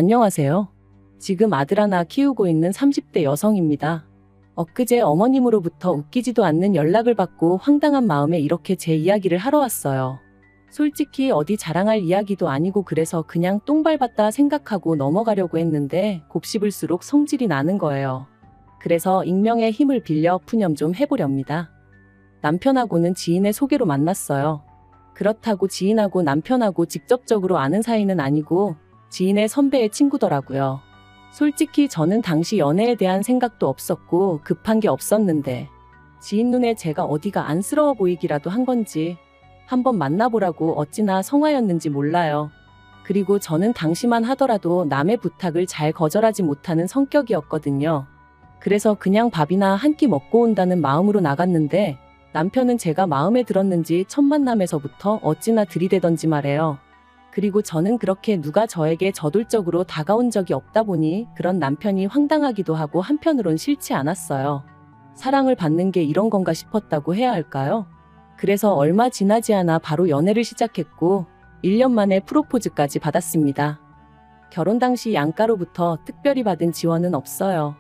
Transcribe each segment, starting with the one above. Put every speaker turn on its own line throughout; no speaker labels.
안녕하세요. 지금 아들 하나 키우고 있는 30대 여성입니다. 엊그제 어머님으로부터 웃기지도 않는 연락을 받고 황당한 마음에 이렇게 제 이야기를 하러 왔어요. 솔직히 어디 자랑할 이야기도 아니고 그래서 그냥 똥 밟았다 생각하고 넘어가려고 했는데 곱씹을수록 성질이 나는 거예요. 그래서 익명의 힘을 빌려 푸념 좀 해보렵니다. 남편하고는 지인의 소개로 만났어요. 그렇다고 지인하고 남편하고 직접적으로 아는 사이는 아니고 지인의 선배의 친구더라고요. 솔직히 저는 당시 연애에 대한 생각도 없었고 급한 게 없었는데 지인 눈에 제가 어디가 안쓰러워 보이기라도 한 건지 한번 만나보라고 어찌나 성화였는지 몰라요. 그리고 저는 당시만 하더라도 남의 부탁을 잘 거절하지 못하는 성격이었거든요. 그래서 그냥 밥이나 한 끼 먹고 온다는 마음으로 나갔는데 남편은 제가 마음에 들었는지 첫 만남에서부터 어찌나 들이대던지 말해요. 그리고 저는 그렇게 누가 저에게 저돌적으로 다가온 적이 없다 보니 그런 남편이 황당하기도 하고 한편으론 싫지 않았어요. 사랑을 받는 게 이런 건가 싶었다고 해야 할까요? 그래서 얼마 지나지 않아 바로 연애를 시작했고 1년 만에 프로포즈까지 받았습니다. 결혼 당시 양가로부터 특별히 받은 지원은 없어요.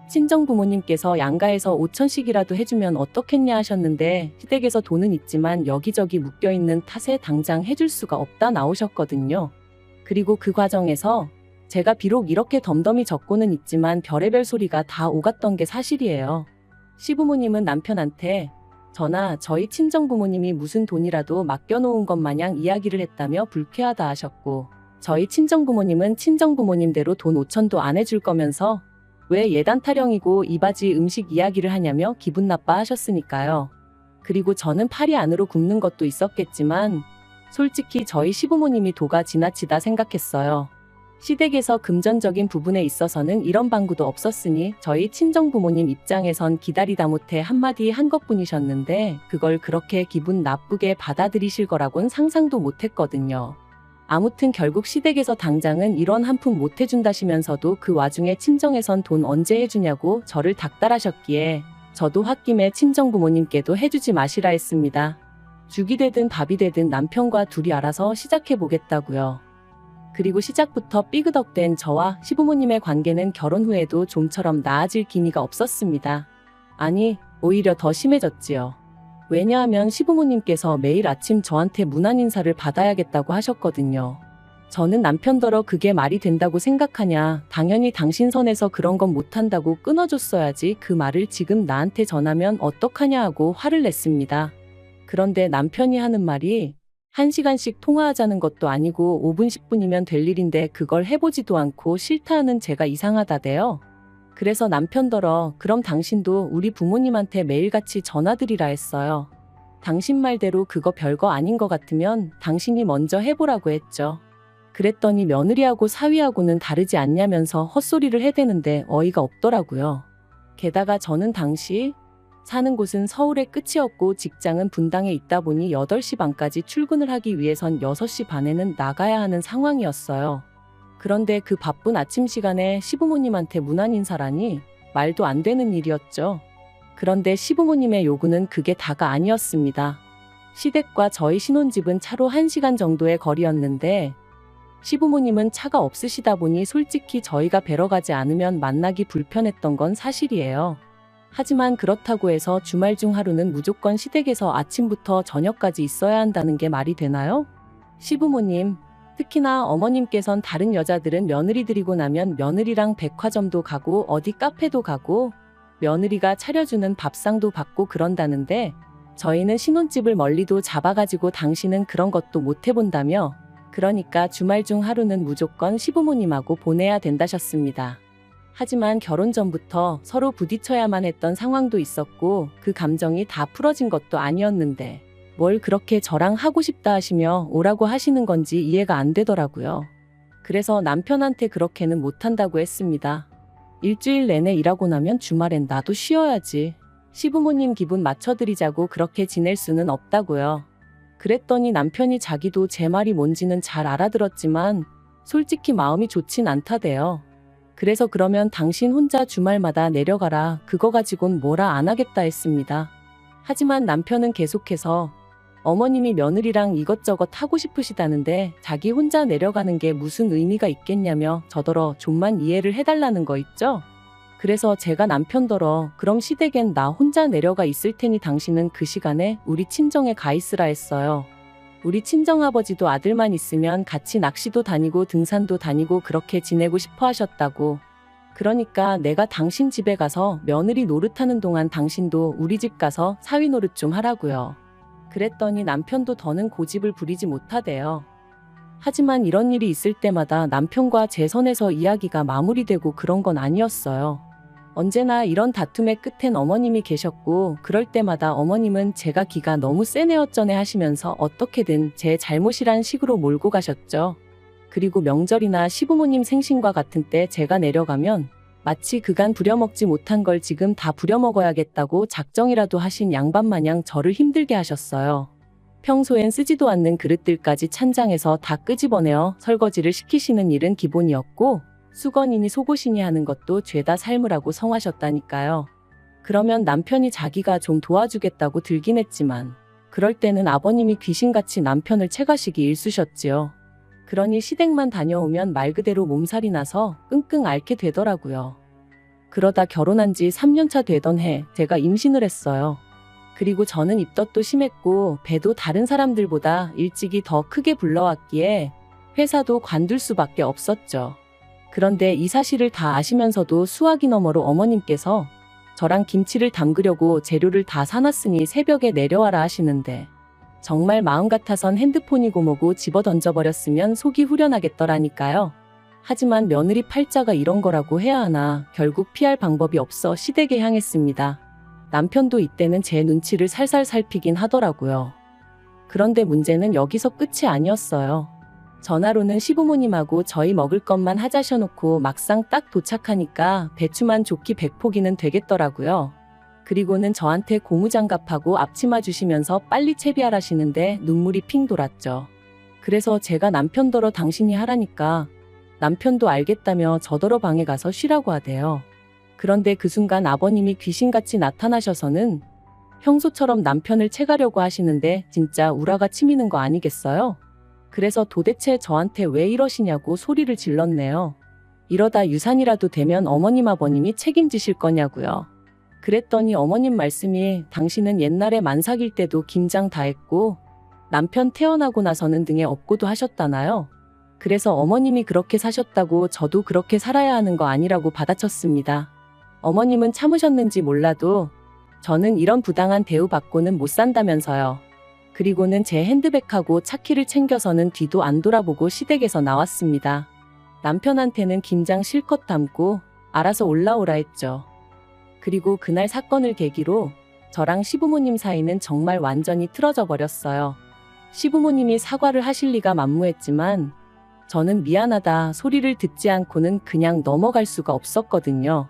친정 부모님께서 양가에서 5천씩이라도 해주면 어떻겠냐 하셨는데 시댁에서 돈은 있지만 여기저기 묶여있는 탓에 당장 해줄 수가 없다 나오셨거든요. 그리고 그 과정에서 제가 비록 이렇게 덤덤히 적고는 있지만 별의별 소리가 다 오갔던 게 사실이에요. 시부모님은 남편한테 저나 저희 친정 부모님이 무슨 돈이라도 맡겨놓은 것 마냥 이야기를 했다며 불쾌하다 하셨고 저희 친정 부모님은 친정 부모님대로 돈 5천도 안 해줄 거면서 왜 예단 타령이고 이바지 음식 이야기를 하냐며 기분 나빠 하셨으니까요. 그리고 저는 팔이 안으로 굽는 것도 있었겠지만 솔직히 저희 시부모님이 도가 지나치다 생각했어요. 시댁에서 금전적인 부분에 있어서는 이런 방구도 없었으니 저희 친정 부모님 입장에선 기다리다 못해 한마디 한 것뿐이셨는데 그걸 그렇게 기분 나쁘게 받아들이실 거라곤 상상도 못했거든요. 아무튼 결국 시댁에서 당장은 이런 한 푼 못 해준다시면서도 그 와중에 친정에선 돈 언제 해주냐고 저를 닥달하셨기에 저도 홧김에 친정 부모님께도 해주지 마시라 했습니다. 죽이 되든 밥이 되든 남편과 둘이 알아서 시작해보겠다고요. 그리고 시작부터 삐그덕된 저와 시부모님의 관계는 결혼 후에도 좀처럼 나아질 기미가 없었습니다. 아니, 오히려 더 심해졌지요. 왜냐하면 시부모님께서 매일 아침 저한테 문안 인사를 받아야겠다고 하셨거든요. 저는 남편더러 그게 말이 된다고 생각하냐, 당연히 당신 선에서 그런 건 못한다고 끊어줬어야지 그 말을 지금 나한테 전하면 어떡하냐 하고 화를 냈습니다. 그런데 남편이 하는 말이 1시간씩 통화하자는 것도 아니고 5분 10분이면 될 일인데 그걸 해보지도 않고 싫다 하는 제가 이상하다대요. 그래서 남편더러 그럼 당신도 우리 부모님한테 매일같이 전화드리라 했어요. 당신 말대로 그거 별거 아닌 것 같으면 당신이 먼저 해보라고 했죠. 그랬더니 며느리하고 사위하고는 다르지 않냐면서 헛소리를 해대는데 어이가 없더라고요. 게다가 저는 당시 사는 곳은 서울의 끝이었고 직장은 분당에 있다 보니 8시 반까지 출근을 하기 위해선 6시 반에는 나가야 하는 상황이었어요. 그런데 그 바쁜 아침 시간에 시부모님한테 문안 인사라니 말도 안 되는 일이었죠. 그런데 시부모님의 요구는 그게 다가 아니었습니다. 시댁과 저희 신혼집은 차로 1시간 정도의 거리였는데 시부모님은 차가 없으시다 보니 솔직히 저희가 뵈러 가지 않으면 만나기 불편했던 건 사실이에요. 하지만 그렇다고 해서 주말 중 하루는 무조건 시댁에서 아침부터 저녁까지 있어야 한다는 게 말이 되나요? 시부모님, 특히나 어머님께선 다른 여자들은 며느리 들이고 나면 며느리랑 백화점도 가고 어디 카페도 가고 며느리가 차려주는 밥상도 받고 그런다는데 저희는 신혼집을 멀리도 잡아가지고 당신은 그런 것도 못 해본다며 그러니까 주말 중 하루는 무조건 시부모님하고 보내야 된다셨습니다. 하지만 결혼 전부터 서로 부딪혀야만 했던 상황도 있었고 그 감정이 다 풀어진 것도 아니었는데 뭘 그렇게 저랑 하고 싶다 하시며 오라고 하시는 건지 이해가 안 되더라고요. 그래서 남편한테 그렇게는 못한다고 했습니다. 일주일 내내 일하고 나면 주말엔 나도 쉬어야지. 시부모님 기분 맞춰드리자고 그렇게 지낼 수는 없다고요. 그랬더니 남편이 자기도 제 말이 뭔지는 잘 알아들었지만 솔직히 마음이 좋진 않다대요. 그래서 그러면 당신 혼자 주말마다 내려가라. 그거 가지곤 뭐라 안 하겠다 했습니다. 하지만 남편은 계속해서 어머님이 며느리랑 이것저것 하고 싶으시다는데 자기 혼자 내려가는 게 무슨 의미가 있겠냐며 저더러 좀만 이해를 해달라는 거 있죠? 그래서 제가 남편더러 그럼 시댁엔 나 혼자 내려가 있을 테니 당신은 그 시간에 우리 친정에 가 있으라 했어요. 우리 친정아버지도 아들만 있으면 같이 낚시도 다니고 등산도 다니고 그렇게 지내고 싶어 하셨다고. 그러니까 내가 당신 집에 가서 며느리 노릇하는 동안 당신도 우리 집 가서 사위 노릇 좀 하라고요. 그랬더니 남편도 더는 고집을 부리지 못하대요. 하지만 이런 일이 있을 때마다 남편과 제 선에서 이야기가 마무리되고 그런 건 아니었어요. 언제나 이런 다툼의 끝엔 어머님이 계셨고 그럴 때마다 어머님은 제가 기가 너무 세네 어쩌네 하시면서 어떻게든 제 잘못이란 식으로 몰고 가셨죠. 그리고 명절이나 시부모님 생신과 같은 때 제가 내려가면 마치 그간 부려먹지 못한 걸 지금 다 부려먹어야겠다고 작정이라도 하신 양반 마냥 저를 힘들게 하셨어요. 평소엔 쓰지도 않는 그릇들까지 찬장에서 다 끄집어내어 설거지를 시키시는 일은 기본이었고 수건이니 속옷이니 하는 것도 죄다 삶으라고 성하셨다니까요. 그러면 남편이 자기가 좀 도와주겠다고 들긴 했지만 그럴 때는 아버님이 귀신같이 남편을 채가시기 일쑤셨지요. 그러니 시댁만 다녀오면 말 그대로 몸살이 나서 끙끙 앓게 되더라고요. 그러다 결혼한 지 3년차 되던 해 제가 임신을 했어요. 그리고 저는 입덧도 심했고 배도 다른 사람들보다 일찍이 더 크게 불러왔기에 회사도 관둘 수밖에 없었죠. 그런데 이 사실을 다 아시면서도 수화기 너머로 어머님께서 저랑 김치를 담그려고 재료를 다 사놨으니 새벽에 내려와라 하시는데 정말 마음 같아선 핸드폰이고 뭐고 집어 던져버렸으면 속이 후련하겠더라니까요. 하지만 며느리 팔자가 이런 거라고 해야 하나 결국 피할 방법이 없어 시댁에 향했습니다. 남편도 이때는 제 눈치를 살살 살피긴 하더라고요. 그런데 문제는 여기서 끝이 아니었어요. 전화로는 시부모님하고 저희 먹을 것만 하자셔놓고 막상 딱 도착하니까 배추만 좋기 100포기는 되겠더라고요. 그리고는 저한테 고무장갑하고 앞치마 주시면서 빨리 채비하라시는데 눈물이 핑 돌았죠. 그래서 제가 남편더러 당신이 하라니까 남편도 알겠다며 저더러 방에 가서 쉬라고 하대요. 그런데 그 순간 아버님이 귀신같이 나타나셔서는 평소처럼 남편을 채가려고 하시는데 진짜 우라가 치미는 거 아니겠어요? 그래서 도대체 저한테 왜 이러시냐고 소리를 질렀네요. 이러다 유산이라도 되면 어머님 아버님이 책임지실 거냐고요. 그랬더니 어머님 말씀이 당신은 옛날에 만삭일 때도 김장 다 했고 남편 태어나고 나서는 등에 업고도 하셨다나요. 그래서 어머님이 그렇게 사셨다고 저도 그렇게 살아야 하는 거 아니라고 받아쳤습니다. 어머님은 참으셨는지 몰라도 저는 이런 부당한 대우받고는 못 산다면서요. 그리고는 제 핸드백하고 차키를 챙겨서는 뒤도 안 돌아보고 시댁에서 나왔습니다. 남편한테는 김장 실컷 담고 알아서 올라오라 했죠. 그리고 그날 사건을 계기로 저랑 시부모님 사이는 정말 완전히 틀어져 버렸어요. 시부모님이 사과를 하실 리가 만무했지만 저는 미안하다 소리를 듣지 않고는 그냥 넘어갈 수가 없었거든요.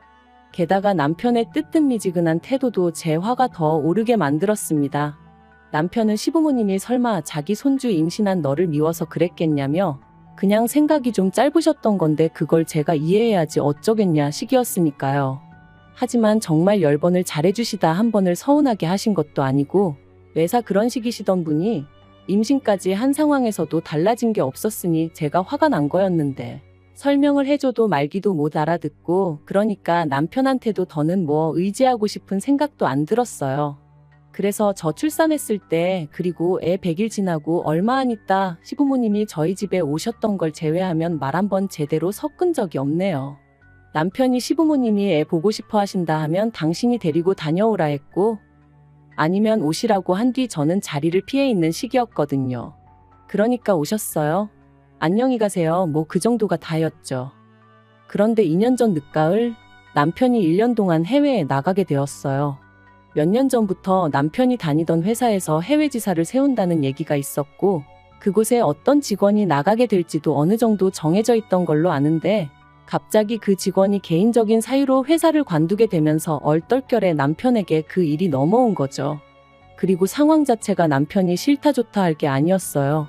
게다가 남편의 뜨뜻미지근한 태도도 제 화가 더 오르게 만들었습니다. 남편은 시부모님이 설마 자기 손주 임신한 너를 미워서 그랬겠냐며 그냥 생각이 좀 짧으셨던 건데 그걸 제가 이해해야지 어쩌겠냐 식이었으니까요. 하지만 정말 10번을 잘해주시다 한 번을 서운하게 하신 것도 아니고 매사 그런 식이시던 분이 임신까지 한 상황에서도 달라진 게 없었으니 제가 화가 난 거였는데 설명을 해줘도 말귀도 못 알아듣고 그러니까 남편한테도 더는 뭐 의지하고 싶은 생각도 안 들었어요. 그래서 저 출산했을 때 그리고 애 100일 지나고 얼마 안 있다 시부모님이 저희 집에 오셨던 걸 제외하면 말 한 번 제대로 섞은 적이 없네요. 남편이 시부모님이 애 보고 싶어 하신다 하면 당신이 데리고 다녀오라 했고 아니면 오시라고 한 뒤 저는 자리를 피해 있는 시기였거든요. 그러니까 오셨어요. 안녕히 가세요. 뭐 그 정도가 다였죠. 그런데 2년 전 늦가을 남편이 1년 동안 해외에 나가게 되었어요. 몇 년 전부터 남편이 다니던 회사에서 해외 지사를 세운다는 얘기가 있었고 그곳에 어떤 직원이 나가게 될지도 어느 정도 정해져 있던 걸로 아는데 갑자기 그 직원이 개인적인 사유로 회사를 관두게 되면서 얼떨결에 남편에게 그 일이 넘어온 거죠. 그리고 상황 자체가 남편이 싫다 좋다 할 게 아니었어요.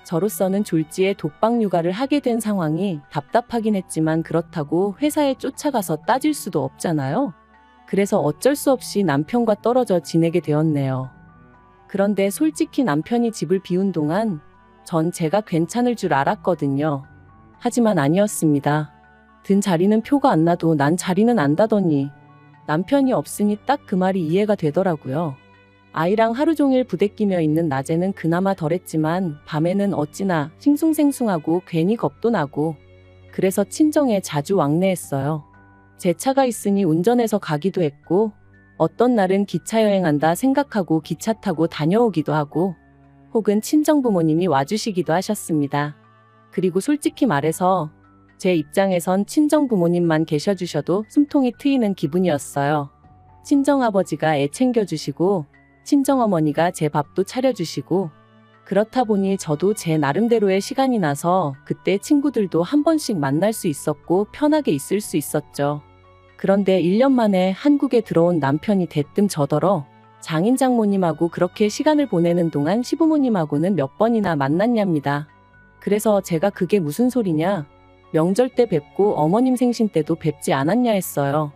저로서는 졸지에 독박 육아를 하게 된 상황이 답답하긴 했지만 그렇다고 회사에 쫓아가서 따질 수도 없잖아요. 그래서 어쩔 수 없이 남편과 떨어져 지내게 되었네요. 그런데 솔직히 남편이 집을 비운 동안 전 제가 괜찮을 줄 알았거든요. 하지만 아니었습니다. 든 자리는 표가 안 나도 난 자리는 안다더니 남편이 없으니 딱 그 말이 이해가 되더라고요. 아이랑 하루 종일 부대끼며 있는 낮에는 그나마 덜했지만 밤에는 어찌나 싱숭생숭하고 괜히 겁도 나고 그래서 친정에 자주 왕래했어요. 제 차가 있으니 운전해서 가기도 했고 어떤 날은 기차 여행한다 생각하고 기차 타고 다녀오기도 하고 혹은 친정 부모님이 와주시기도 하셨습니다. 그리고 솔직히 말해서 제 입장에선 친정 부모님만 계셔주셔도 숨통이 트이는 기분이었어요. 친정아버지가 애 챙겨주시고 친정어머니가 제 밥도 차려주시고 그렇다 보니 저도 제 나름대로의 시간이 나서 그때 친구들도 한 번씩 만날 수 있었고 편하게 있을 수 있었죠. 그런데 1년 만에 한국에 들어온 남편이 대뜸 저더러 장인 장모님하고 그렇게 시간을 보내는 동안 시부모님하고는 몇 번이나 만났냐입니다. 그래서 제가 그게 무슨 소리냐? 명절 때 뵙고 어머님 생신 때도 뵙지 않았냐 했어요.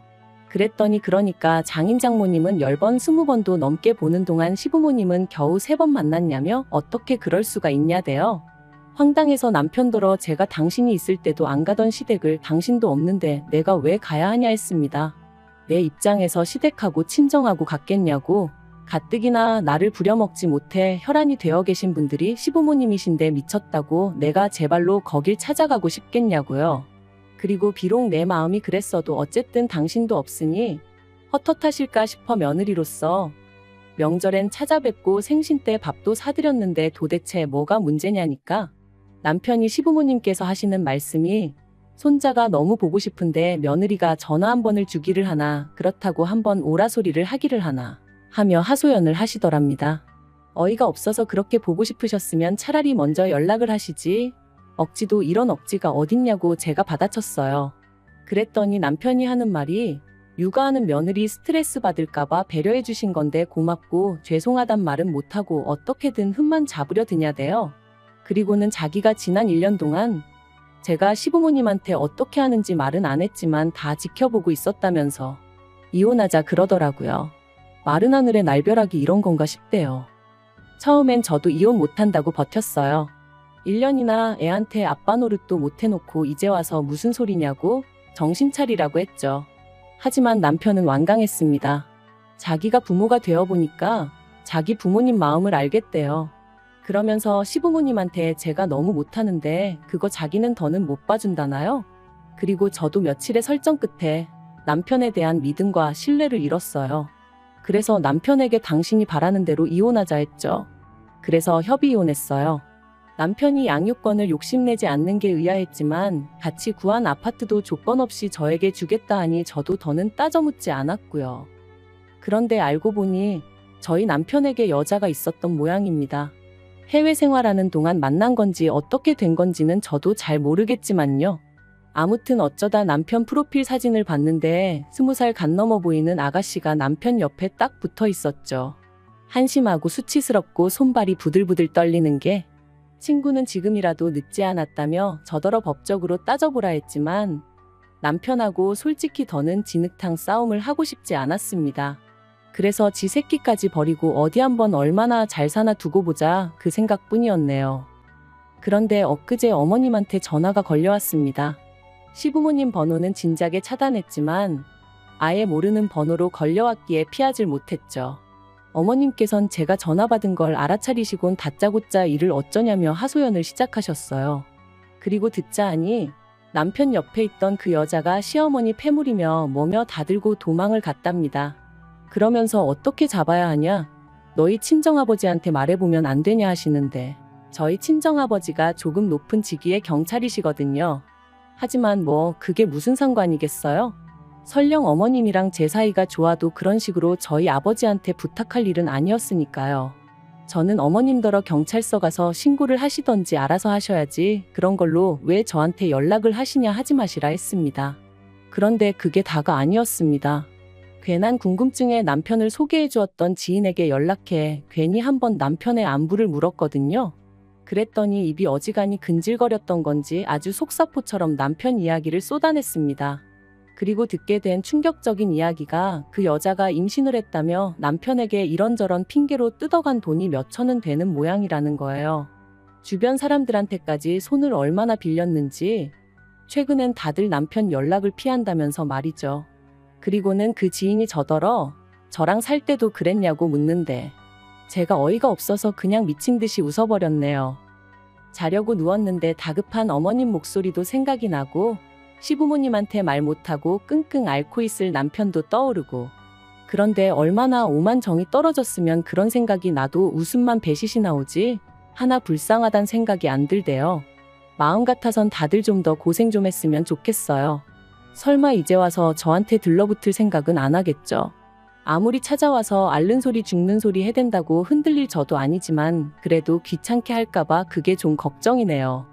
그랬더니 그러니까 장인 장모님은 10번 20번도 넘게 보는 동안 시부모님은 겨우 3번 만났냐며 어떻게 그럴 수가 있냐대요. 황당해서 남편더러 제가 당신이 있을 때도 안 가던 시댁을 당신도 없는데 내가 왜 가야 하냐 했습니다. 내 입장에서 시댁하고 친정하고 같겠냐고. 가뜩이나 나를 부려먹지 못해 혈안이 되어 계신 분들이 시부모님이신데 미쳤다고 내가 제 발로 거길 찾아가고 싶겠냐고요. 그리고 비록 내 마음이 그랬어도 어쨌든 당신도 없으니 헛헛하실까 싶어 며느리로서 명절엔 찾아뵙고 생신 때 밥도 사드렸는데 도대체 뭐가 문제냐니까. 남편이 시부모님께서 하시는 말씀이 손자가 너무 보고 싶은데 며느리가 전화 한 번을 주기를 하나 그렇다고 한 번 오라 소리를 하기를 하나 하며 하소연을 하시더랍니다. 어이가 없어서 그렇게 보고 싶으셨으면 차라리 먼저 연락을 하시지. 억지도 이런 억지가 어딨냐고 제가 받아쳤어요. 그랬더니 남편이 하는 말이 육아하는 며느리 스트레스 받을까봐 배려해 주신 건데 고맙고 죄송하단 말은 못하고 어떻게든 흠만 잡으려 드냐대요. 그리고는 자기가 지난 1년 동안 제가 시부모님한테 어떻게 하는지 말은 안 했지만 다 지켜보고 있었다면서 이혼하자 그러더라고요. 마른 하늘에 날벼락이 이런 건가 싶대요. 처음엔 저도 이혼 못한다고 버텼어요. 1년이나 애한테 아빠 노릇도 못 해놓고 이제 와서 무슨 소리냐고 정신 차리라고 했죠. 하지만 남편은 완강했습니다. 자기가 부모가 되어보니까 자기 부모님 마음을 알겠대요. 그러면서 시부모님한테 제가 너무 못하는데 그거 자기는 더는 못 봐준다나요? 그리고 저도 며칠의 설정 끝에 남편에 대한 믿음과 신뢰를 잃었어요. 그래서 남편에게 당신이 바라는 대로 이혼하자 했죠. 그래서 협의 이혼했어요. 남편이 양육권을 욕심내지 않는 게 의아했지만 같이 구한 아파트도 조건 없이 저에게 주겠다 하니 저도 더는 따져묻지 않았고요. 그런데 알고 보니 저희 남편에게 여자가 있었던 모양입니다. 해외 생활하는 동안 만난 건지 어떻게 된 건지는 저도 잘 모르겠지만요. 아무튼 어쩌다 남편 프로필 사진을 봤는데 20살 간 넘어 보이는 아가씨가 남편 옆에 딱 붙어 있었죠. 한심하고 수치스럽고 손발이 부들부들 떨리는 게 친구는 지금이라도 늦지 않았다며 저더러 법적으로 따져보라 했지만 남편하고 솔직히 더는 진흙탕 싸움을 하고 싶지 않았습니다. 그래서 지 새끼까지 버리고 어디 한번 얼마나 잘 사나 두고 보자 그 생각뿐이었네요. 그런데 엊그제 어머님한테 전화가 걸려왔습니다. 시부모님 번호는 진작에 차단했지만 아예 모르는 번호로 걸려왔기에 피하질 못했죠. 어머님께선 제가 전화 받은 걸 알아차리시곤 다짜고짜 일을 어쩌냐며 하소연을 시작하셨어요. 그리고 듣자 하니 남편 옆에 있던 그 여자가 시어머니 패물이며 뭐며 다 들고 도망을 갔답니다. 그러면서 어떻게 잡아야 하냐? 너희 친정아버지한테 말해보면 안 되냐 하시는데 저희 친정아버지가 조금 높은 직위의 경찰이시거든요. 하지만 뭐 그게 무슨 상관이겠어요? 설령 어머님이랑 제 사이가 좋아도 그런 식으로 저희 아버지한테 부탁할 일은 아니었으니까요. 저는 어머님더러 경찰서 가서 신고를 하시던지 알아서 하셔야지 그런 걸로 왜 저한테 연락을 하시냐 하지 마시라 했습니다. 그런데 그게 다가 아니었습니다. 괜한 궁금증에 남편을 소개해 주었던 지인에게 연락해 괜히 한번 남편의 안부를 물었거든요. 그랬더니 입이 어지간히 근질거렸던 건지 아주 속사포처럼 남편 이야기를 쏟아냈습니다. 그리고 듣게 된 충격적인 이야기가 그 여자가 임신을 했다며 남편에게 이런저런 핑계로 뜯어간 돈이 몇 천은 되는 모양이라는 거예요. 주변 사람들한테까지 손을 얼마나 빌렸는지 최근엔 다들 남편 연락을 피한다면서 말이죠. 그리고는 그 지인이 저더러 저랑 살 때도 그랬냐고 묻는데 제가 어이가 없어서 그냥 미친 듯이 웃어버렸네요. 자려고 누웠는데 다급한 어머님 목소리도 생각이 나고 시부모님한테 말 못하고 끙끙 앓고 있을 남편도 떠오르고 그런데 얼마나 오만 정이 떨어졌으면 그런 생각이 나도 웃음만 배시시 나오지 하나 불쌍하단 생각이 안 들대요. 마음 같아선 다들 좀 더 고생 좀 했으면 좋겠어요. 설마 이제 와서 저한테 들러붙을 생각은 안 하겠죠. 아무리 찾아와서 앓는 소리 죽는 소리 해댄다고 흔들릴 저도 아니지만 그래도 귀찮게 할까봐 그게 좀 걱정이네요.